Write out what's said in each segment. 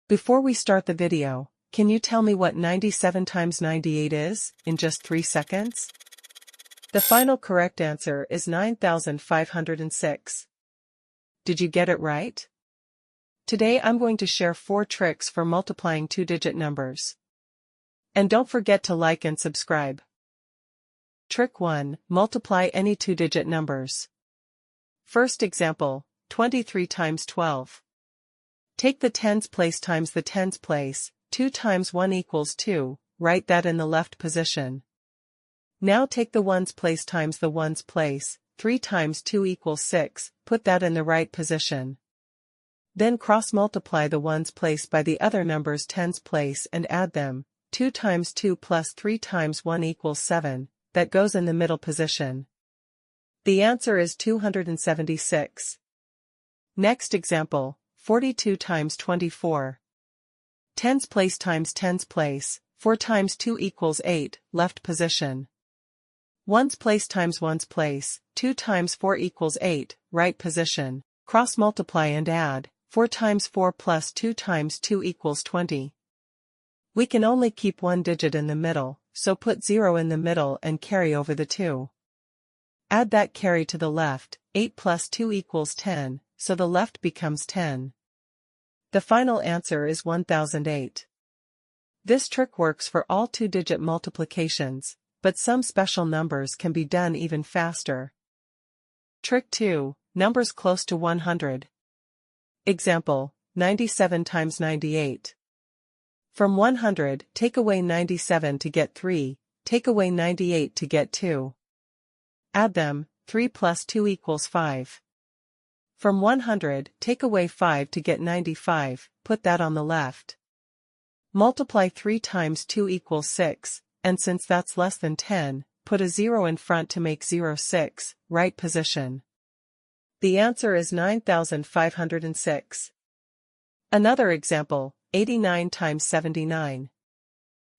Before we start the video, can you tell me what 97 times 98 is, in just 3 seconds? The final correct answer is 9,506. Did you get it right? Today I'm going to share 4 tricks for multiplying 2-digit numbers. And don't forget to like and subscribe. Trick 1. Multiply any 2-digit numbers. First example, 23 times 12. Take the tens place times the tens place, 2 times 1 equals 2, write that in the left position. Now take the ones place times the ones place, 3 times 2 equals 6, put that in the right position. Then cross-multiply the ones place by the other number's tens place and add them, 2 times 2 plus 3 times 1 equals 7, that goes in the middle position. The answer is 276. Next example, 42 times 24. Tens place times tens place, 4 times 2 equals 8, left position. Ones place times ones place, 2 times 4 equals 8, right position. Cross-multiply and add, 4 times 4 plus 2 times 2 equals 20. We can only keep one digit in the middle, so put 0 in the middle and carry over the 2. Add that carry to the left, 8 plus 2 equals 10, so the left becomes 10. The final answer is 1008. This trick works for all 2-digit multiplications, but some special numbers can be done even faster. Trick 2. Numbers close to 100. Example, 97 times 98. From 100, take away 97 to get 3, take away 98 to get 2. Add them, 3 plus 2 equals 5. From 100, take away 5 to get 95, put that on the left. Multiply 3 times 2 equals 6, and since that's less than 10, put a 0 in front to make 06, right position. The answer is 9,506. Another example, 89 times 79.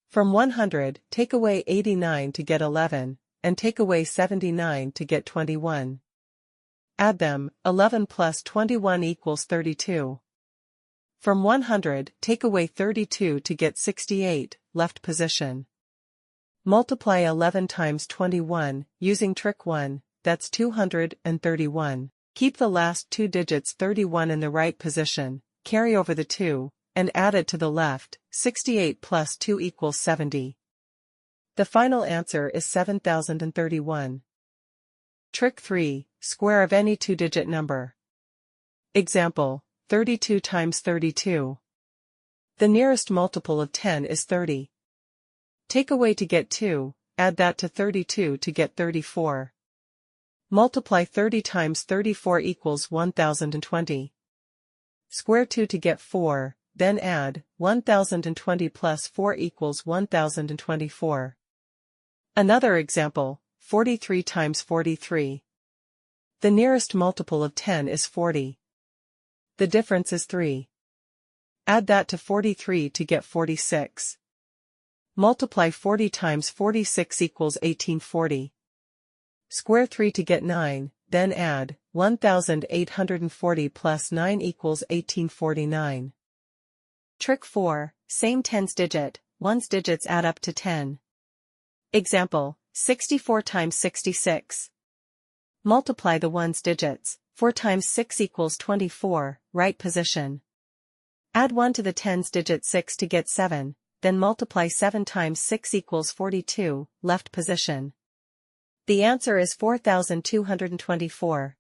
From 100, take away 89 to get 11, and take away 79 to get 21. Add them, 11 plus 21 equals 32. From 100, take away 32 to get 68, left position. Multiply 11 times 21, using trick 1, that's 231. Keep the last 2 digits 31 in the right position, carry over the 2, and add it to the left, 68 plus 2 equals 70. The final answer is 7,031. Trick 3. Square of any 2-digit number. Example, 32 times 32. The nearest multiple of 10 is 30. Take away to get 2, add that to 32 to get 34. Multiply 30 times 34 equals 1020. Square 2 to get 4, then add, 1020 plus 4 equals 1024. Another example, 43 times 43. The nearest multiple of 10 is 40. The difference is 3. Add that to 43 to get 46. Multiply 40 times 46 equals 1840. Square 3 to get 9, then add, 1840 plus 9 equals 1849. Trick 4. Same tens digit, ones digits add up to 10. Example, 64 times 66. Multiply the ones digits, 4 times 6 equals 24, right position. Add 1 to the tens digit 6 to get 7, then multiply 7 times 6 equals 42, left position. The answer is 4,224.